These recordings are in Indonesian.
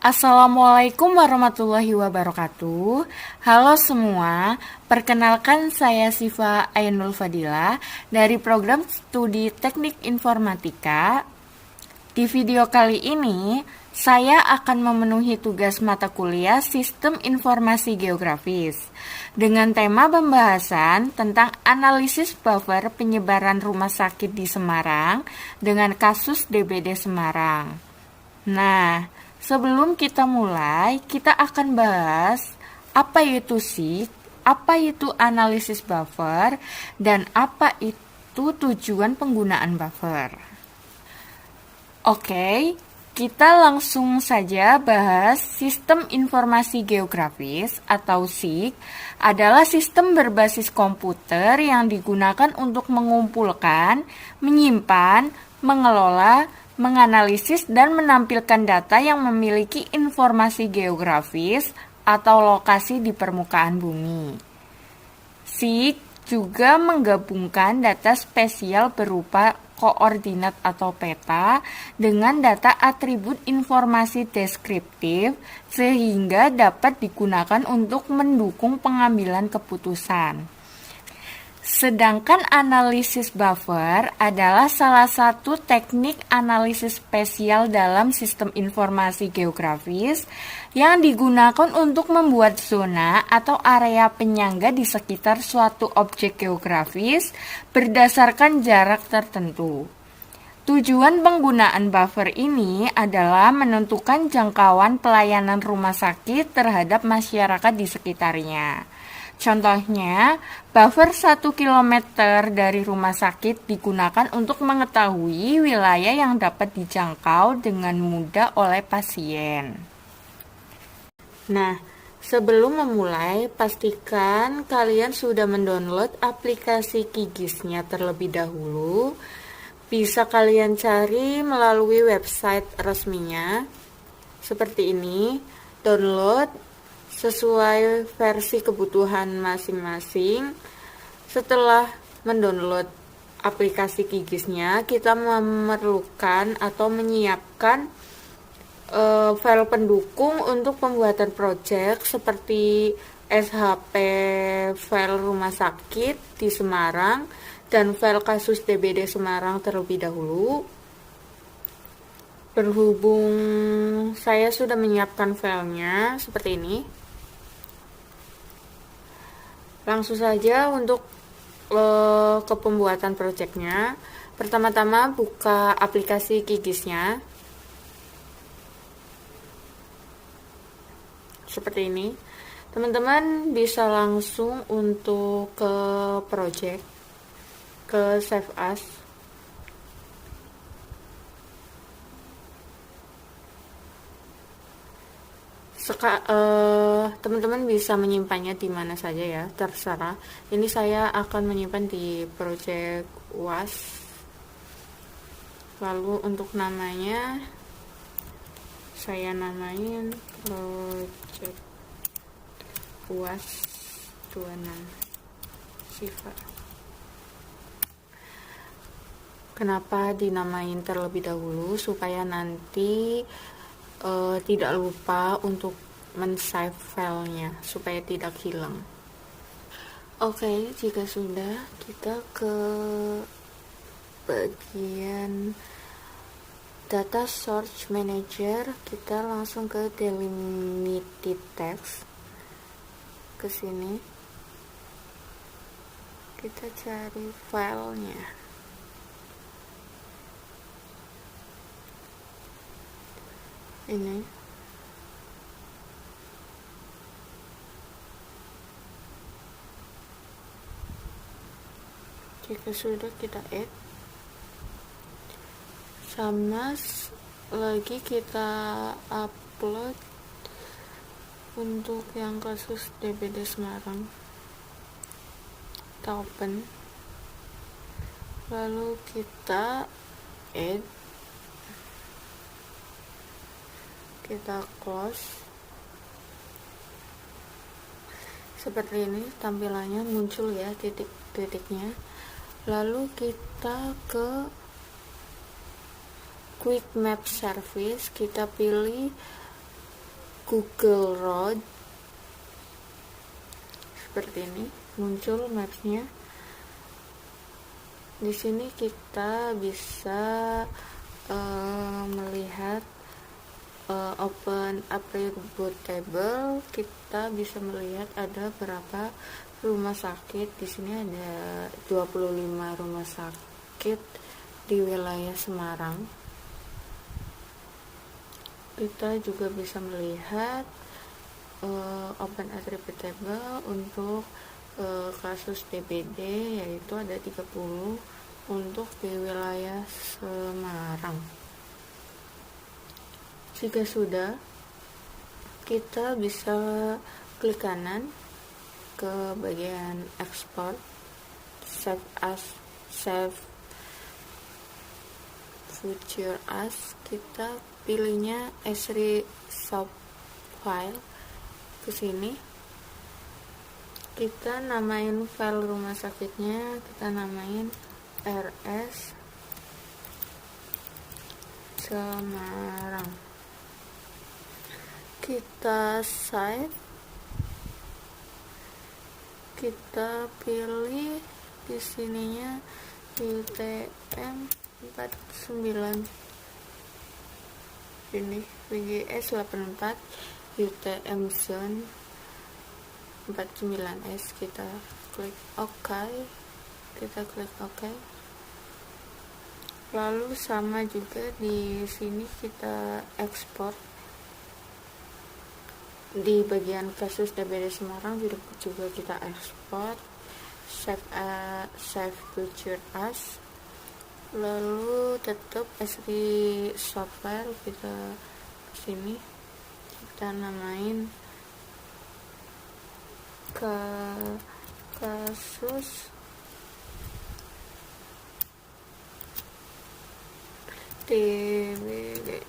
Assalamualaikum warahmatullahi wabarakatuh. Halo semua, perkenalkan saya Siva Ainul Fadila dari program studi Teknik Informatika. Di video kali ini, saya akan memenuhi tugas mata kuliah Sistem Informasi Geografis dengan tema pembahasan tentang analisis buffer penyebaran rumah sakit di Semarang dengan kasus DBD Semarang. Nah, sebelum kita mulai, kita akan bahas apa itu SIG, apa itu analisis buffer, dan apa itu tujuan penggunaan buffer. Oke, kita langsung saja bahas Sistem Informasi Geografis atau SIG adalah sistem berbasis komputer yang digunakan untuk mengumpulkan, menyimpan, mengelola, menganalisis dan menampilkan data yang memiliki informasi geografis atau lokasi di permukaan bumi. SIG juga menggabungkan data spesial berupa koordinat atau peta dengan data atribut informasi deskriptif sehingga dapat digunakan untuk mendukung pengambilan keputusan. Sedangkan analisis buffer adalah salah satu teknik analisis spesial dalam sistem informasi geografis yang digunakan untuk membuat zona atau area penyangga di sekitar suatu objek geografis berdasarkan jarak tertentu. Tujuan penggunaan buffer ini adalah menentukan jangkauan pelayanan rumah sakit terhadap masyarakat di sekitarnya. Contohnya, buffer 1 km dari rumah sakit digunakan untuk mengetahui wilayah yang dapat dijangkau dengan mudah oleh pasien. Nah, sebelum memulai, pastikan kalian sudah mendownload aplikasi Qigisnya terlebih dahulu. Bisa kalian cari melalui website resminya, seperti ini, download sesuai versi kebutuhan masing-masing. Setelah mendownload aplikasi Qigisnya, kita memerlukan atau menyiapkan file pendukung untuk pembuatan project seperti SHP file rumah sakit di Semarang dan file kasus DBD Semarang terlebih dahulu. Berhubung saya sudah menyiapkan filenya seperti ini, langsung saja untuk ke pembuatan projectnya. Pertama-tama buka aplikasi Qigisnya seperti ini. Teman-teman bisa langsung untuk ke project, ke save as. Teman-teman bisa menyimpannya di mana saja ya, terserah. Ini saya akan menyimpan di project UAS. Lalu untuk namanya saya namain project UAS 26 Siva. Kenapa dinamain terlebih dahulu? Supaya nanti tidak lupa untuk men-save filenya supaya tidak hilang. Oke, jika sudah, kita ke bagian data search manager. Kita langsung ke delimited text. Ke sini kita cari filenya. Ini jika sudah kita add, sama lagi kita upload untuk yang kasus DBD Semarang. Kita open, lalu kita add, kita close. Seperti ini tampilannya muncul ya, titik-titiknya. Lalu kita ke Quick Map Service, kita pilih Google Road seperti ini, muncul mapsnya. Di sini kita bisa melihat open attribute table. Kita bisa melihat ada berapa rumah sakit. Di sini ada 25 rumah sakit di wilayah Semarang. Kita juga bisa melihat open attribute table untuk kasus DBD, yaitu ada 30 untuk di wilayah Semarang. Jika sudah, kita bisa klik kanan ke bagian export, save as, save future as. Kita pilihnya as sub file. Ke sini kita namain file rumah sakitnya, kita namain RS Semarang. Kita save, kita pilih di sininya UTM 49 ini WGS 84 UTM Zone 49S. Kita klik OK, lalu sama juga di sini kita ekspor di bagian kasus DBD Semarang, juga kita ekspor, save future as, lalu tetap asli software. Kita sini kita namain ke kasus DBD.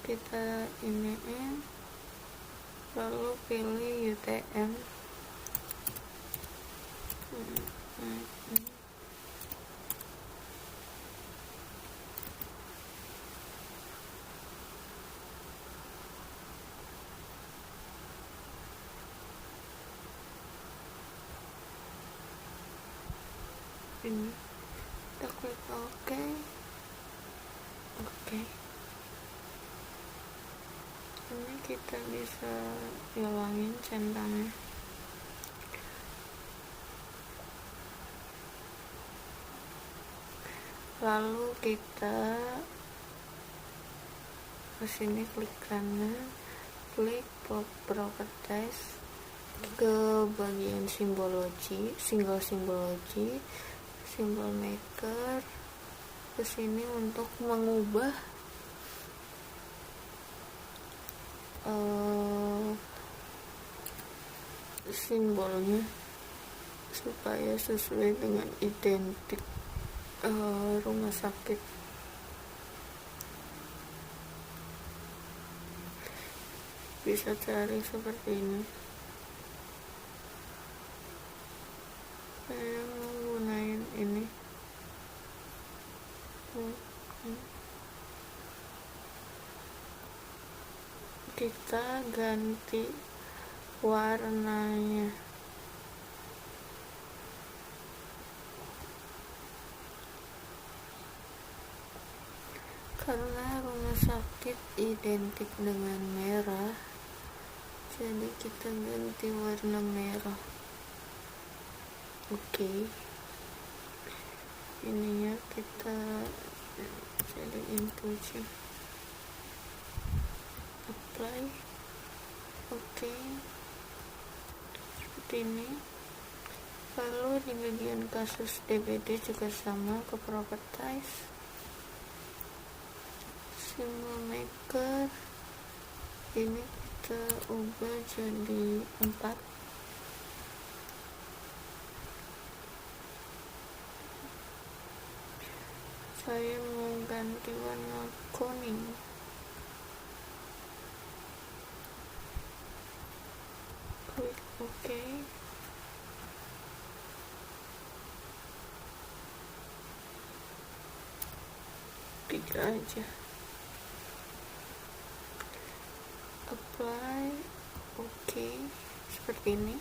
Kita iniin, lalu pilih UTM. Ini kita klik OK. Ini kita bisa hilangin centangnya. Lalu kita kesini klik kanan, klik properties, ke bagian simbologi, symbol maker. Kesini untuk mengubah simbolnya supaya sesuai dengan identik rumah sakit. Bisa cari seperti ini. Saya menggunakan ini. Kita ganti warnanya. Karena rumah sakit identik dengan merah, jadi kita ganti warna merah. Oke. Ininya kita jadiin putih. Apply. Oke. Seperti ini. Lalu di bagian kasus DBD juga sama, ke properties, symbol maker. Ini kita ubah jadi 4. Saya mau ganti warna kuning. Klik OK. aja. Apply, oke, seperti ini.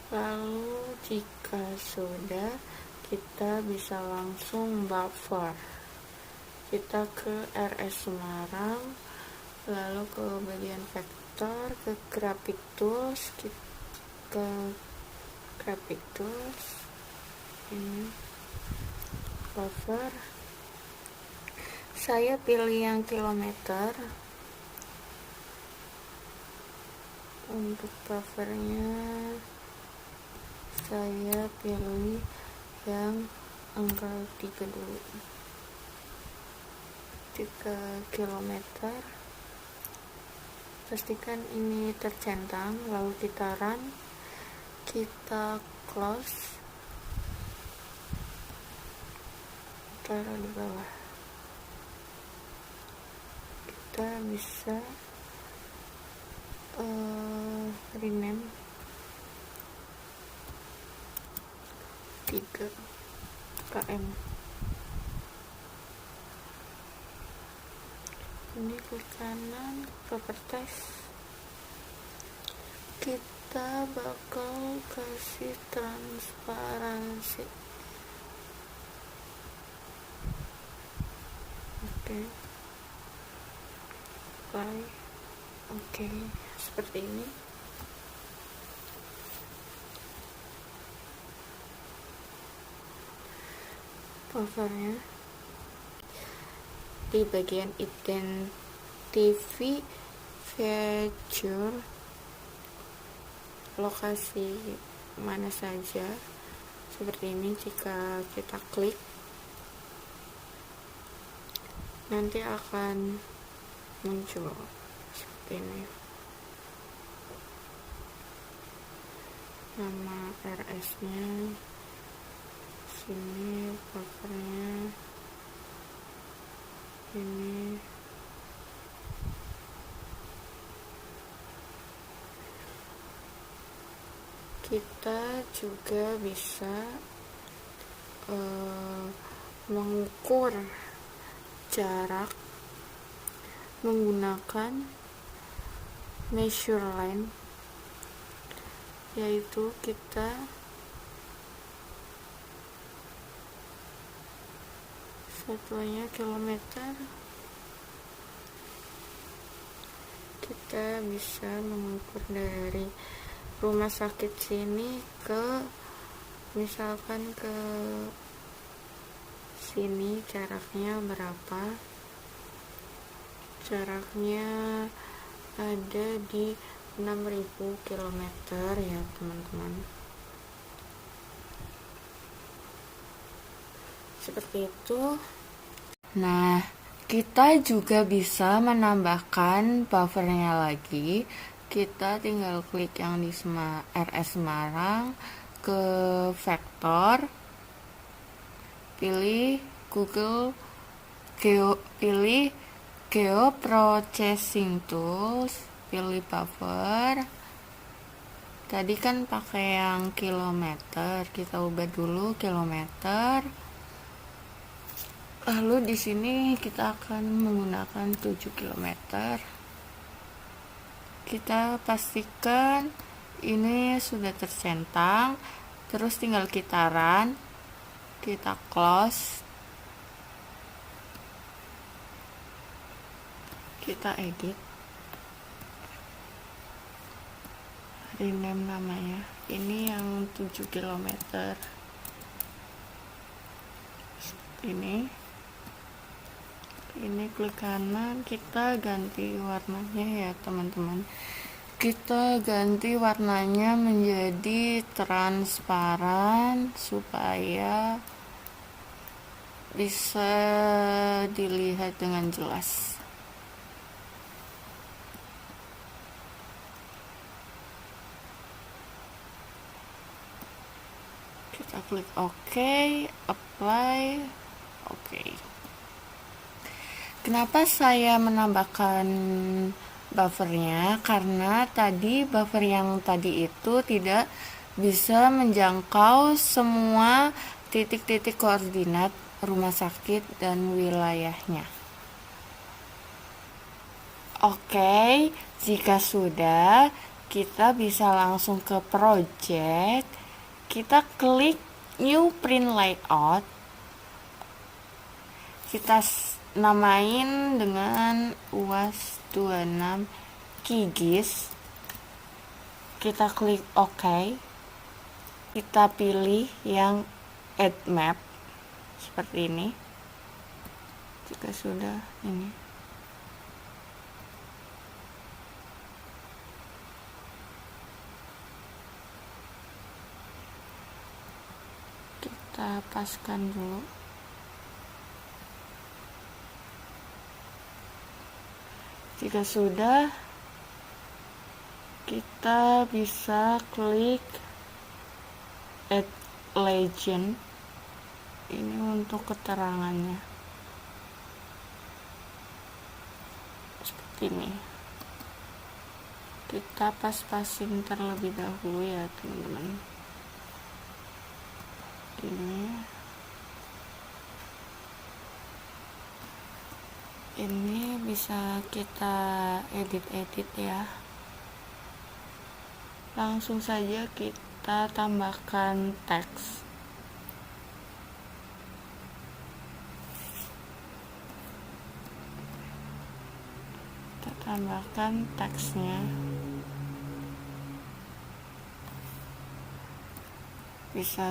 Lalu jika sudah, kita bisa langsung buffer. Kita ke RS Semarang, lalu ke bagian vektor, ke graphic tools, ke graphic tools, ini buffer. Saya pilih yang kilometer. Untuk buffernya saya pilih yang angka 3 dulu, 3 kilometer. Pastikan ini tercentang, lalu kita run, kita close, taruh di bawah. Kita bisa rename 3 km. Ini ke kanan, properties. Kita bakal kasih transparansi. Oke. Oke, seperti ini. Buffernya di bagian identify feature, lokasi mana saja, seperti ini. Jika kita klik, nanti akan muncul seperti ini, nama RS nya sini, buffernya ini. Kita juga bisa mengukur jarak menggunakan measure line, yaitu kita satuannya kilometer. Kita bisa mengukur dari rumah sakit sini ke, misalkan ke sini, jaraknya berapa. Jaraknya ada di 6.000 km ya teman-teman. Seperti itu. Nah, kita juga bisa menambahkan buffernya lagi. Kita tinggal klik yang di RS Semarang, ke vektor, pilih Google pilih Geoprocessing Tools, pilih buffer. Tadi kan pakai yang kilometer, kita ubah dulu kilometer. Lalu di sini kita akan menggunakan 7 km. Kita pastikan ini sudah tercentang, terus tinggal kita run, kita close, kita edit, rename namanya. Ini yang 7 km. Ini klik kanan, kita ganti warnanya ya teman-teman. Kita ganti warnanya menjadi transparan supaya bisa dilihat dengan jelas. Kita klik OK, apply, OK. Kenapa saya menambahkan buffernya? Karena tadi buffer yang tadi itu tidak bisa menjangkau semua titik-titik koordinat rumah sakit dan wilayahnya. Oke, jika sudah, kita bisa langsung ke project. Kita klik new print layout. Kita namain dengan UAS 26 Kigis. Kita klik OK. Kita pilih yang add map seperti ini. Jika sudah, ini kita paskan dulu. Jika sudah, kita bisa klik add legend. Ini untuk keterangannya seperti ini. Kita pas-pasin terlebih dahulu ya teman-teman. Ini bisa kita edit ya. Langsung saja kita tambahkan teks. Kita tambahkan teksnya. Bisa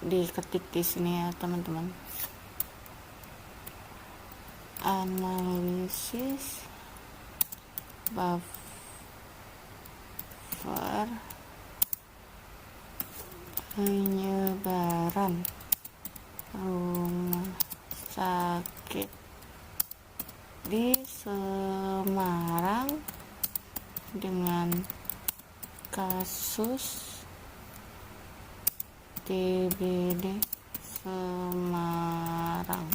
diketik di sini ya teman-teman. Analisis buffer penyebaran rumah sakit di Semarang dengan kasus DBD Semarang.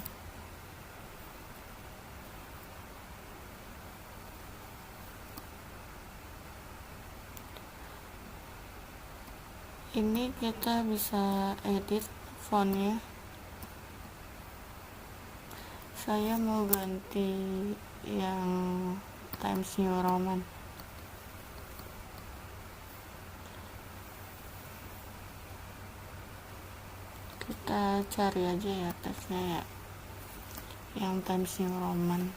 Ini kita bisa edit fontnya. Saya mau ganti yang Times New Roman. Kita cari aja ya teksnya ya, yang Times New Roman.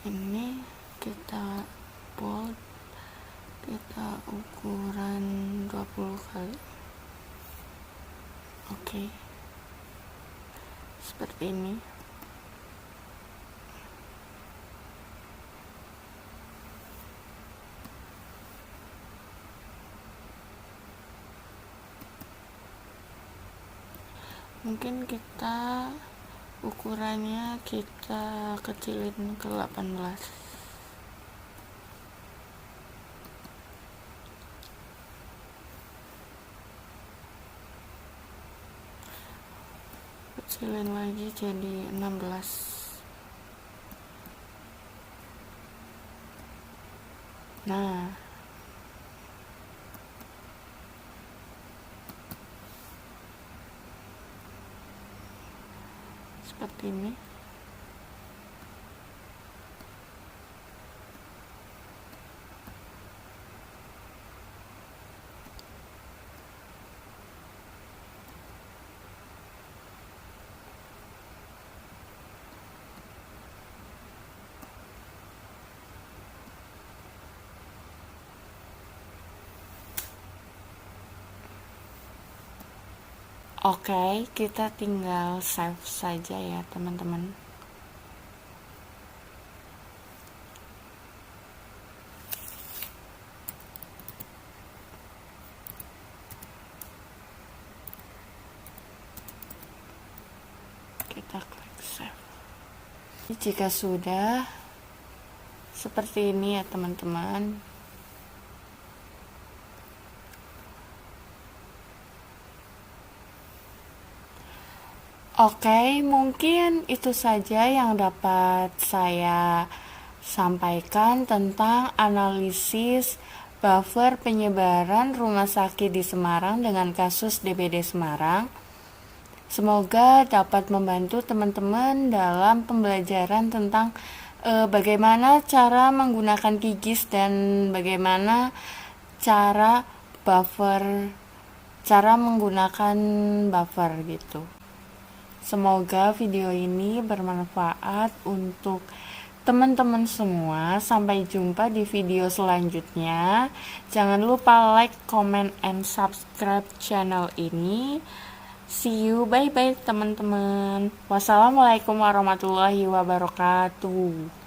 Ini kita bold, kita ukuran 20 kali. Oke. Seperti ini. Mungkin kita ukurannya kita kecilin ke 18. Kecilin lagi jadi 16. Nah, seperti ini. Oke, kita tinggal save saja ya teman-teman. Kita klik save. Jika sudah seperti ini ya teman-teman. Oke, mungkin itu saja yang dapat saya sampaikan tentang analisis buffer penyebaran rumah sakit di Semarang dengan kasus DBD Semarang. Semoga dapat membantu teman-teman dalam pembelajaran tentang bagaimana cara menggunakan QGIS dan bagaimana cara menggunakan buffer gitu. Semoga video ini bermanfaat untuk teman-teman semua. Sampai jumpa di video selanjutnya. Jangan lupa like, comment, and subscribe channel ini. See you, bye-bye teman-teman. Wassalamualaikum warahmatullahi wabarakatuh.